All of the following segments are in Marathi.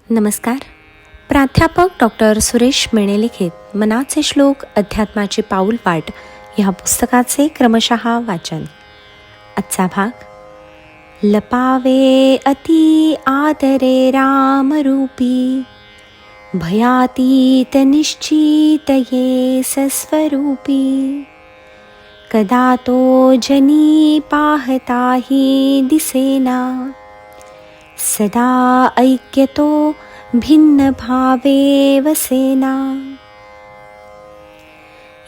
नमस्कार. प्राध्यापक डॉक्टर सुरेश मेणे लिखित मनाचे श्लोक अध्यात्माची पाऊलवाट ह्या पुस्तकाचे क्रमशः वाचन. आजचा भाग. लपावे अति आदरे रामरूपी, भयातीत निश्चित ये सस्वरूपी. कदा तो जनी पाहताही दिसेना, सदा ऐक्यतो भिन्न भावे वसेना.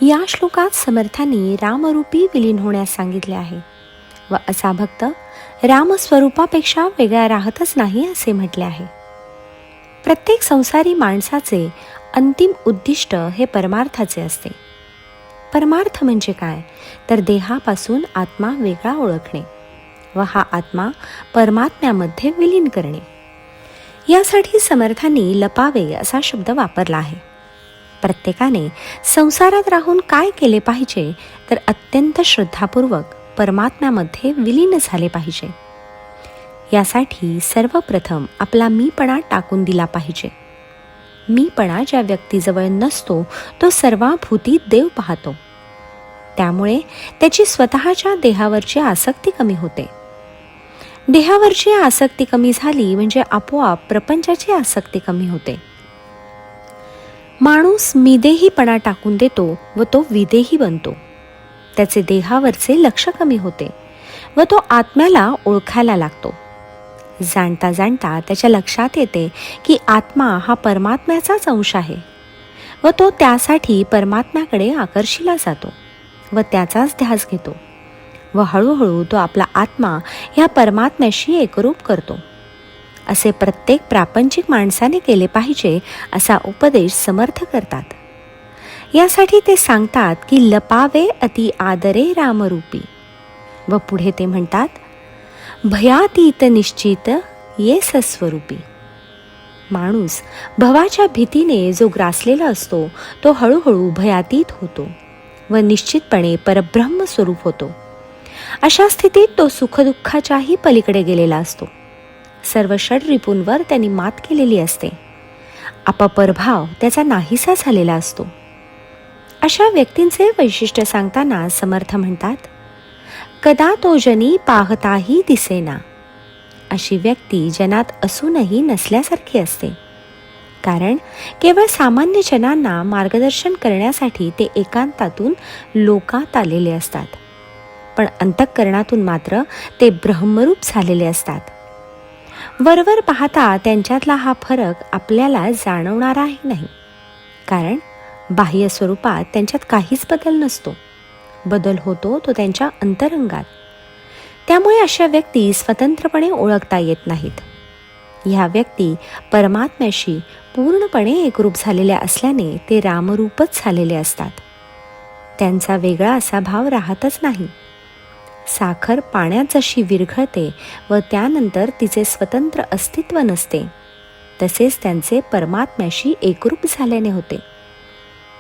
या श्लोकात समर्थांनी रामरूपी विलीन होण्यास सांगितले आहे व असा भक्त रामस्वरूपापेक्षा वेगळा राहतच नाही असे म्हटले आहे. प्रत्येक संसारी माणसाचे अंतिम उद्दिष्ट हे परमार्थाचे असते. परमार्थ म्हणजे काय, तर देहापासून आत्मा वेगळा ओळखणे व हा आत्मा परमात्म्यामध्ये विलीन करणे. यासाठी समर्थांनी लपावे असा शब्द वापरला आहे. प्रत्येकाने संसारात राहून काय केले पाहिजे, तर अत्यंत श्रद्धापूर्वक परमात्म्यामध्ये विलीन झाले पाहिजे. यासाठी सर्वप्रथम आपला मीपणा टाकून दिला पाहिजे. मीपणा ज्या व्यक्तीजवळ नसतो तो सर्वाभूती देव पाहतो. त्यामुळे त्याची स्वतःच्या देहावरची आसक्ती कमी होते. देहावरची आसक्ती कमी झाली म्हणजे आपोआप प्रपंचाची आसक्ती कमी होते. माणूस मिदेहीपणा टाकून देतो व तो विदेही बनतो. त्याचे देहावरचे लक्ष कमी होते व तो आत्म्याला ओळखायला लागतो. जाणता जाणता त्याच्या लक्षात येते की आत्मा हा परमात्म्याचाच अंश आहे व तो त्यासाठी परमात्म्याकडे आकर्षिला जातो व त्याचाच ध्यास घेतो व हळूहळू तो आपला आत्मा ह्या परमात्म्याशी एकरूप करतो. असे प्रत्येक प्रापंचिक माणसाने केले पाहिजे असा उपदेश समर्थ करतात. यासाठी ते सांगतात की लपावे अति आदरे रामरूपी व पुढे ते म्हणतात भयातीत निश्चित ये सस्वरूपी. माणूस भवाच्या भीतीने जो ग्रासलेला असतो तो हळूहळू भयातीत होतो व निश्चितपणे परब्रह्म स्वरूप होतो. अशा स्थितीत तो सुखदुःखाच्याही पलीकडे गेलेला असतो. सर्व षड्रिपूंवर त्यांनी मात केलेली असते. अपरभाव त्याचा नाहीसा झालेला असतो. अशा व्यक्तींचे वैशिष्ट्य सांगताना समर्थ म्हणतात कदा तो जनी पाहताही दिसेना. अशी व्यक्ती जनात असूनही नसल्यासारखी असते. कारण केवळ सामान्य जनांना मार्गदर्शन करण्यासाठी ते एकांतातून लोकात आलेले असतात, पण अंतःकरणातून मात्र ते ब्रह्मरूप झालेले असतात. वरवर पाहता त्यांच्यातला हा फरक आपल्याला जाणवणाराही नाही, कारण बाह्य स्वरूपात त्यांच्यात काहीच बदल नसतो. बदल होतो तो त्यांच्या अंतरंगात. त्यामुळे अशा व्यक्ती स्वतंत्रपणे ओळखता येत नाहीत. ह्या व्यक्ती परमात्म्याशी पूर्णपणे एकरूप झालेल्या असल्याने ते रामरूपच झालेले असतात. त्यांचा वेगळा असा भाव राहतच नाही. साखर पाण्यात जशी विरघळते व त्यानंतर तिचे स्वतंत्र अस्तित्व नसते, तसेच त्यांचे परमात्म्याशी एकरूप झाल्याने होते.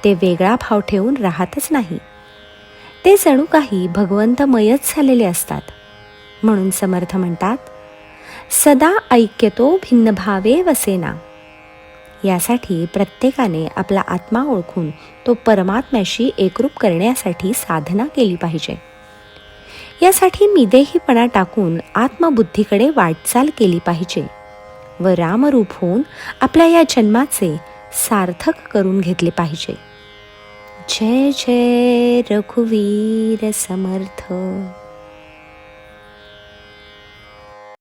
ते वेगळा भाव ठेवून राहतच नाही. ते जणू काही भगवंतमयच झालेले असतात. म्हणून समर्थ म्हणतात सदा ऐक्यतो भिन्न भावे वसेना. यासाठी प्रत्येकाने आपला आत्मा ओळखून तो परमात्म्याशी एकरूप करण्यासाठी साधना केली पाहिजे. यासाठी मिदेहीपणा टाकून आत्मबुद्धीकडे वाटचाल केली पाहिजे व रामरूप होऊन आपल्या या जन्माचे सार्थक करून घेतले पाहिजे. जय जय रघुवीर समर्थ.